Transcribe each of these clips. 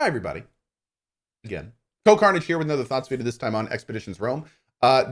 Hi, everybody. Again, CohhCarnage here with another thoughts video, this time on Expeditions Rome.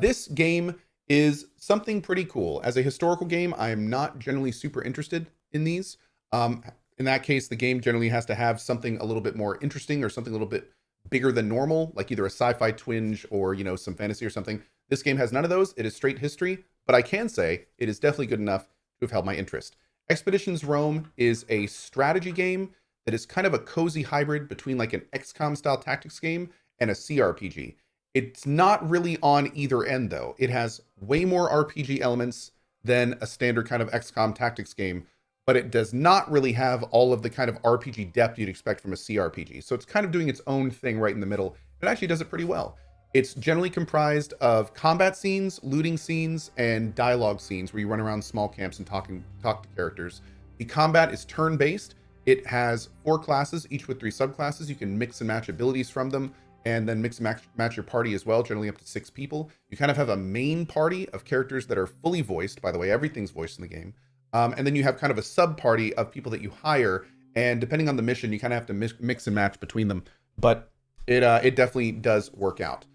This game is something pretty cool. As a historical game, I am not generally super interested in these. In that case, the game generally has to have something a little bit more interesting or something a little bit bigger than normal, like either a sci-fi twinge or, some fantasy or something. This game has none of those. It is straight history, but I can say it is definitely good enough to have held my interest. Expeditions Rome is a strategy game that is kind of a cozy hybrid between like an XCOM style tactics game and a CRPG. It's not really on either end though. It has way more RPG elements than a standard kind of XCOM tactics game, but it does not really have all of the kind of RPG depth you'd expect from a CRPG. So it's kind of doing its own thing right in the middle. It actually does it pretty well. It's generally comprised of combat scenes, looting scenes, and dialogue scenes where you run around small camps and talk to characters. The combat is turn-based. It has 4 classes, each with 3 subclasses. You can mix and match abilities from them, and then mix and match your party as well, generally up to 6 people. You kind of have a main party of characters that are fully voiced. By the way, everything's voiced in the game. And then you have kind of a sub party of people that you hire, and depending on the mission, you kind of have to mix and match between them. But it definitely does work out.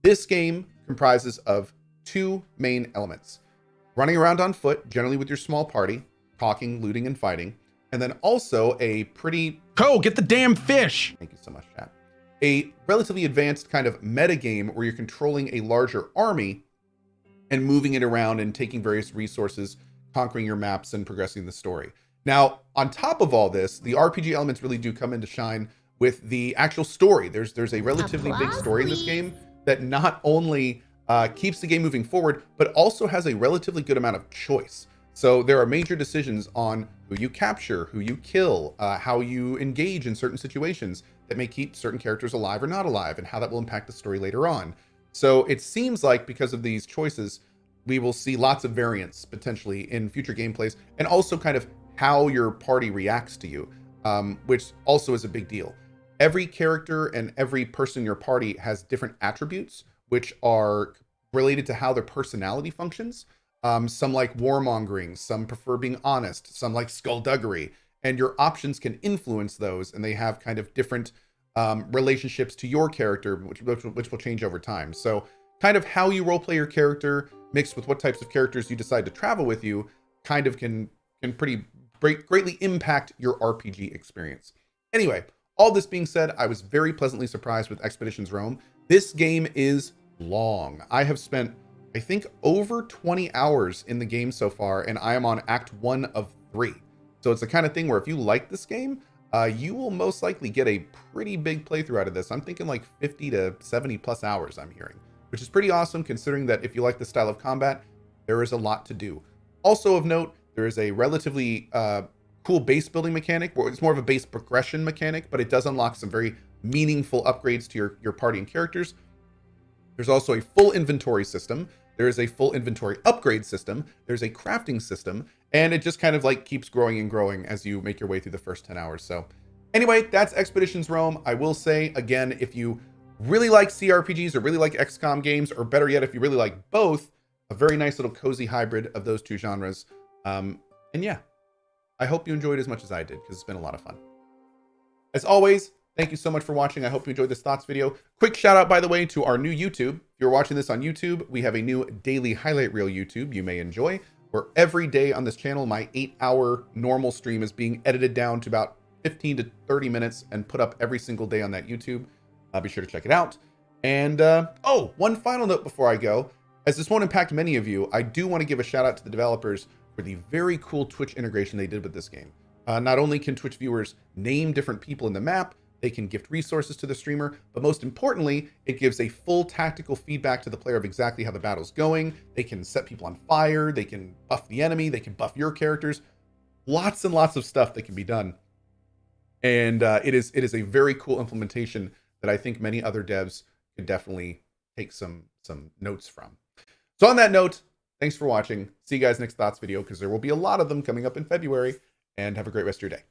This game comprises of 2 main elements: running around on foot, generally with your small party, talking, looting, and fighting. And then also a pretty... Cohh, get the damn fish! Thank you so much, chat. A relatively advanced kind of meta game where you're controlling a larger army and moving it around and taking various resources, conquering your maps, and progressing the story. Now, on top of all this, the RPG elements really do come into shine with the actual story. There's a relatively big story in this game that not only keeps the game moving forward, but also has a relatively good amount of choice. So there are major decisions on who you capture, who you kill, how you engage in certain situations that may keep certain characters alive or not alive, and how that will impact the story later on. So it seems like because of these choices, we will see lots of variance potentially in future gameplays, and also kind of how your party reacts to you, which also is a big deal. Every character and every person in your party has different attributes, which are related to how their personality functions. Some like warmongering, some prefer being honest, some like skullduggery, and your options can influence those, and they have kind of different relationships to your character, which will change over time. So kind of how you roleplay your character mixed with what types of characters you decide to travel with you kind of can greatly impact your RPG experience. Anyway, all this being said, I was very pleasantly surprised with Expeditions Rome. This game is long. I have spent, I think, over 20 hours in the game so far, and I am on Act 1 of 3. So it's the kind of thing where if you like this game, you will most likely get a pretty big playthrough out of this. I'm thinking like 50 to 70 plus hours, I'm hearing, which is pretty awesome considering that if you like the style of combat, there is a lot to do. Also of note, there is a relatively cool base building mechanic, where it's more of a base progression mechanic, but it does unlock some very meaningful upgrades to your party and characters. There's also a full inventory system. There is a full inventory upgrade system. There's a crafting system, and it just kind of like keeps growing and growing as you make your way through the first 10 hours. So anyway, that's Expeditions Rome. I will say again, if you really like CRPGs or really like XCOM games, or better yet, if you really like both, a very nice little cozy hybrid of those 2 genres. And yeah, I hope you enjoyed as much as I did, because it's been a lot of fun. As always, thank you so much for watching. I hope you enjoyed this thoughts video. Quick shout out, by the way, to our new YouTube. If you're watching this on YouTube, we have a new daily highlight reel YouTube you may enjoy, where every day on this channel, my 8-hour normal stream is being edited down to about 15 to 30 minutes and put up every single day on that YouTube. Be sure to check it out. And oh, one final note before I go. As this won't impact many of you, I do want to give a shout out to the developers for the very cool Twitch integration they did with this game. Not only can Twitch viewers name different people in the map, they can gift resources to the streamer, but most importantly, it gives a full tactical feedback to the player of exactly how the battle's going. They can set people on fire, they can buff the enemy, they can buff your characters. Lots and lots of stuff that can be done. And it is a very cool implementation that I think many other devs could definitely take some notes from. So on that note, thanks for watching. See you guys next thoughts video, because there will be a lot of them coming up in February, and have a great rest of your day.